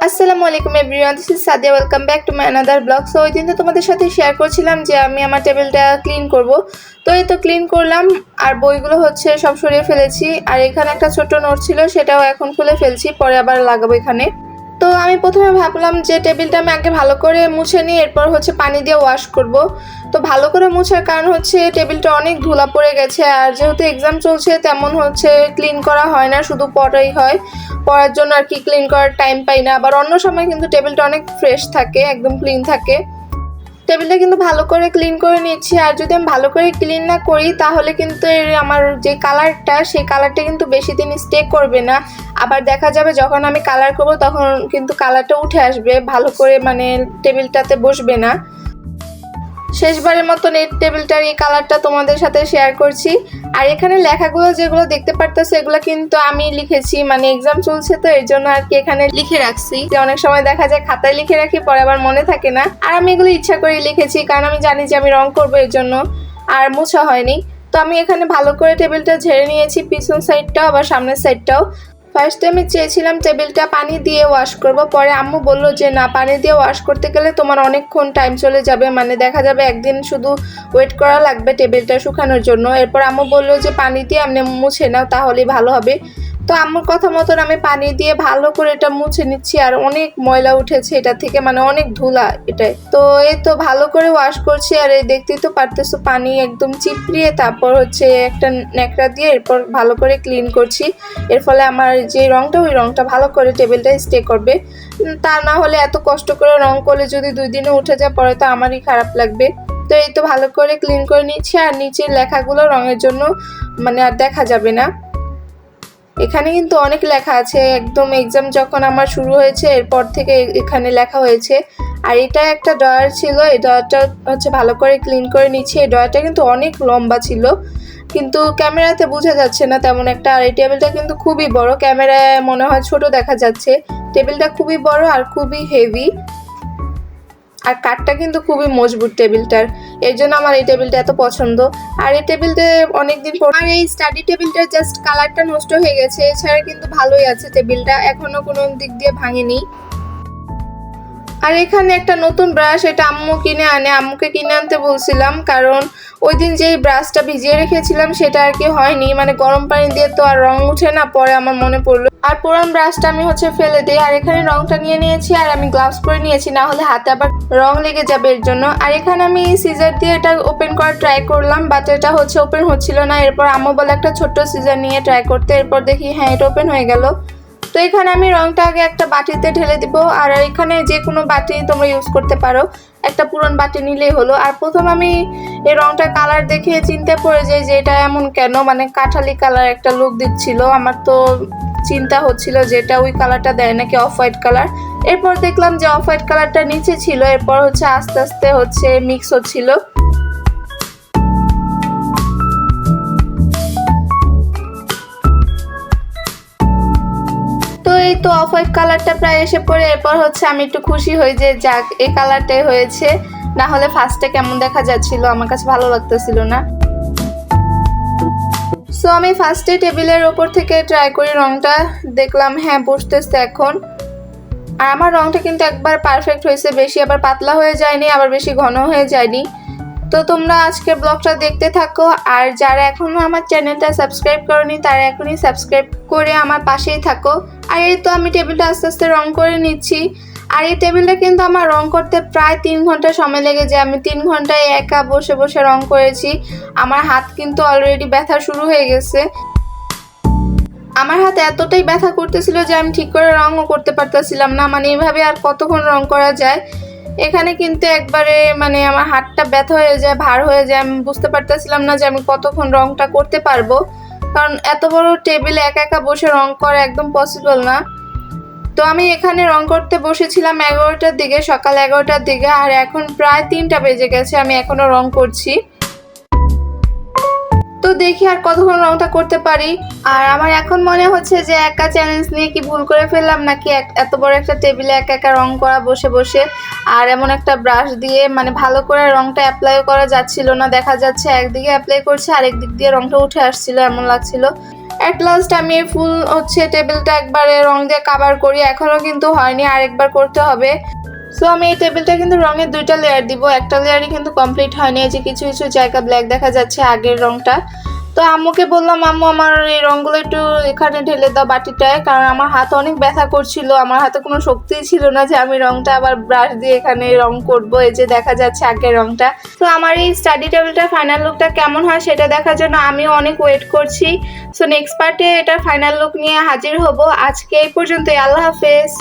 আসসালামু আলাইকুম everyone, this is Sadia. Welcome back to my another blog. So ওই দিন তো তোমাদের সাথে শেয়ার করছিলাম যে আমি আমার টেবিলটা ক্লিন করব। তো এই তো ক্লিন করলাম আর বইগুলো হচ্ছে সব সরিয়ে ফেলেছি। আর এখানে একটা ছোট্ট নোট ছিল, সেটাও এখন খুলে ফেলছি, পরে আবার লাগাবো এখানে। তো আমি প্রথমে ভাবলাম যে টেবিলটা আমি আগে ভালো করে মুছে নিই, এরপর হচ্ছে পানি দিয়ে ওয়াশ করব। তো ভালো করে মুছার কারণ হচ্ছে টেবিলটা অনেক ধুলা পড়ে গেছে, আর যেহেতু এক্সাম চলছে তেমন হচ্ছে ক্লিন করা হয় না, শুধু পড়াই হয়। পড়ার জন্য আর কি ক্লিন করার টাইম পাই না। আবার অন্য সময় কিন্তু টেবিলটা অনেক ফ্রেশ থাকে, একদম ক্লিন থাকে। টেবিলটা কিন্তু ভালো করে ক্লিন করে নিচ্ছি। আর যদি আমি ভালো করে ক্লিন না করি তাহলে কিন্তু আমার যে কালারটা, সেই কালারটা কিন্তু বেশি দিন স্টে করবে না। আবার দেখা যাবে যখন আমি কালার করব তখন কিন্তু কালারটা উঠে আসবে, ভালো করে মানে টেবিলটাতে বসবে না। শেষবারের মতন এই টেবিলটার এই কালারটা তোমাদের সাথে শেয়ার করছি। আর এখানে লেখাগুলো যেগুলো দেখতে পারতেছে এগুলো কিন্তু আমি লিখেছি, মানে এক্সাম চলছে তো এর জন্য আর কি এখানে লিখে রাখছি। যে অনেক সময় দেখা যায় খাতায় লিখে রাখি, পরে আবার মনে থাকে না। আর আমি এগুলো ইচ্ছা করে লিখেছি, কারণ আমি জানি যে আমি রং করবো, এর জন্য। আর মোছা হয়নি। তো আমি এখানে ভালো করে টেবিলটা ঝেড়ে নিয়েছি, পিছন সাইডটাও আবার সামনের সাইডটাও। ফার্স্টে আমি চেয়েছিলাম টেবিলটা পানি দিয়ে ওয়াশ করব, পরে আম্মু বলল যে না, পানি দিয়ে ওয়াশ করতে গেলে তোমার অনেকক্ষণ টাইম চলে যাবে, মানে দেখা যাবে একদিন শুধু ওয়েট করা লাগবে টেবিলটা শুকানোর জন্য। এরপর আম্মু বলল যে পানি দিয়ে আপনি মুছে নাও, তাহলেই ভালো হবে। তো আম্মুর কথা মতন আমি পানি দিয়ে ভালো করে এটা মুছে নিচ্ছি। আর অনেক ময়লা উঠেছে এটা থেকে, মানে অনেক ধুলা এটাই। তো এই তো ভালো করে ওয়াশ করছি। আর এই দেখতেই তো পারতেছো, পানি একদম চিপড়িয়ে তারপর হচ্ছে একটা ন্যাকড়া দিয়ে এরপর ভালো করে ক্লিন করছি। এর ফলে আমার যে রংটা, ওই রংটা ভালো করে টেবিলটা স্টে করবে। তা না হলে এত কষ্ট করে রং করলে যদি 2 দিনে উঠে যায় পরে তো আমারই খারাপ লাগবে। তো এই তো ভালো করে ক্লিন করে নিচ্ছি। আর নিচের লেখাগুলো রঙের জন্য মানে আর দেখা যাবে না। এখানে কিন্তু অনেক লেখা আছে, একদম এক্সাম যখন আমার শুরু হয়েছে এরপর থেকে এখানে লেখা হয়েছে। আর এটা একটা ড্রয়ার ছিল, এই ড্রয়ারটা হচ্ছে ভালো করে ক্লিন করে নিচ্ছি। এই ড্রয়ারটা কিন্তু অনেক লম্বা ছিল, কিন্তু ক্যামেরাতে বোঝা যাচ্ছে না তেমন একটা। আর এই টেবিলটা কিন্তু খুবই বড়, ক্যামেরায় মনে হয় ছোট দেখা যাচ্ছে। টেবিলটা খুবই বড় আর খুবই হেভি। আর কাঠটা কিন্তু খুবই মজবুত টেবিলটার, এর জন্য আমার এই টেবিলটা এত পছন্দ। আর এই টেবিলটা অনেকদিন পর, আর এই স্টাডি টেবিলটার জাস্ট কালারটা নষ্ট হয়ে গেছে, এছাড়া কিন্তু ভালোই আছে টেবিলটা, এখনো কোনো দিক দিয়ে ভাঙেনি। আর এখানে একটা নতুন ব্রাশ, এটা আম্মুকে কিনে আনতে বলছিলাম, কারণ ওই দিন যেই ব্রাশটা ভিজিয়ে রেখেছিলাম সেটা আর কি হয়নি, মানে গরম পানি দিয়ে তো আর রং উঠে না। পরে আমার মনে পড়লো, আর পুরান ব্রাশটা আমি হচ্ছে ফেলে দিই। আর এখানে রংটা নিয়ে নিয়েছি, আর আমি গ্লাভস পরে নিয়েছি, না হলে হাতে আবার রং লেগে যাবে এর জন্য। আর এখানে আমি সিজার দিয়ে এটা ওপেন করার ট্রাই করলাম, বাট এটা হচ্ছে ওপেন হচ্ছিল না। এরপর আম্মু বলে একটা ছোট্ট সিজার নিয়ে ট্রাই করতে, এরপর দেখি হ্যাঁ, এটা ওপেন হয়ে গেল। তো এখানে আমি রংটা আগে একটা বাটিতে ঢেলে দিব। আর এখানে যে কোনো বাটি তোমরা ইউজ করতে পারো, একটা পুরন বাটি নিলেই হলো। আর প্রথম আমি এই রংটা কালার দেখে চিনতে পড়ে যাই যে এটা এমন কেন, মানে কাঠালি কালার একটা লুক দিচ্ছিল। আমার তো চিন্তা হচ্ছিল যে এটা ওই কালারটা দেয় নাকি অফ হোয়াইট কালার। এরপর দেখলাম যে অফ হোয়াইট কালারটা নিচে ছিল, এরপর হচ্ছে আস্তে আস্তে হচ্ছে মিক্স হচ্ছিল। তো এই তো অফ হোয়াইট কালারটা প্রায় এসে পড়ে, এরপর হচ্ছে আমি একটু খুশি হই যে যাক, এই কালারটাই হয়েছে, না হলে ফার্স্টে কেমন দেখা যাচ্ছিল, আমার কাছে ভালো লাগতেছিল না। সো আমি ফার্স্টে টেবিলের ওপর থেকে ট্রাই করি রংটা, দেখলাম হ্যাঁ বসতেছে এখন। আর আমার রংটা কিন্তু একবার পারফেক্ট হয়েছে, বেশি আবার পাতলা হয়ে যায়নি, আবার বেশি ঘন হয়ে যায়নি। তো তোমরা আজকের ব্লগটা দেখতে থাকো। আর যারা এখনো আমার চ্যানেলটা সাবস্ক্রাইব করনি তারা এখনই সাবস্ক্রাইব করে আমার পাশেই থাকো। আর এই তো আমি টেবিলটা আস্তে আস্তে রং করে নিচ্ছি। আর এই টেবিলটা কিন্তু আমার রং করতে প্রায় 3 ঘন্টা সময় লেগে যায়। আমি 3 ঘন্টায় একা বসে বসে রং করেছি। আমার হাত কিন্তু অলরেডি ব্যথা শুরু হয়ে গেছে। আমার হাতে এতটাই ব্যথা করতেছিল যে আমি ঠিক করে রঙও করতে পারতেছিলাম না, মানে এভাবে আর কতক্ষণ রং করা যায়। এখানে কিন্তু একবারে মানে আমার হাতটা ব্যথা হয়ে যায়, ভার হয়ে যায়, আমি বুঝতে পারতেছিলাম না যে আমি কতক্ষণ রংটা করতে পারবো, কারণ এত বড় টেবিলে একা একা বসে রং করা একদম পসিবল না। তো আমি এখানে রং করতে বসেছিলাম 11টার দিকে, সকাল 11টার দিকে, আর এখন প্রায় 3টা বেজে গেছে, আমি এখনো রং করছি। তো দেখি আর কতক্ষণ রংটা করতে পারি। আর আমার এখন মনে হচ্ছে যে একা চ্যালেঞ্জ নিয়ে কি ভুল করে ফেললাম নাকি, এত বড় একটা টেবিলে একা একা রং করা বসে বসে। আর এমন একটা ব্রাশ দিয়ে মানে ভালো করে রংটা অ্যাপ্লাই করা যাচ্ছিল না, দেখা যাচ্ছে একদিকে অ্যাপ্লাই করছে আরেক দিক দিয়ে রংটা উঠে আসছিল, এমন লাগছিল। অ্যাট লাস্ট আমি ফুল হচ্ছে টেবিলটা একবারে রং দিয়ে কাভার করি, এখনও কিন্তু হয়নি, আরেকবার করতে হবে। সো আমি এই টেবিলটা কিন্তু রঙের 2টা লেয়ার দিব, একটা লেয়ারই কিন্তু কমপ্লিট হয়নি, এই যে কিছু কিছু জায়গা ব্ল্যাক দেখা যাচ্ছে আগের রংটা। তো আম্মুকে বললাম, আম্মু আমার এই রঙগুলো একটু এখানে ঢেলে দাও বাটিটায়, কারণ আমার হাত অনেক ব্যথা করছিল, আমার হাতে কোনো শক্তিই ছিল না যে আমি রংটা আবার ব্রাশ দিয়ে এখানে রং করব। এই যে দেখা যাচ্ছে আগের রংটা। তো আমার এই স্টাডি টেবিলটার ফাইনাল লুকটা কেমন হয় সেটা দেখার জন্য আমিও অনেক ওয়েট করছি। সো নেক্সট পার্টে এটার ফাইনাল লুক নিয়ে হাজির হব। আজকে এই পর্যন্তই, আল্লাহ হাফেজ।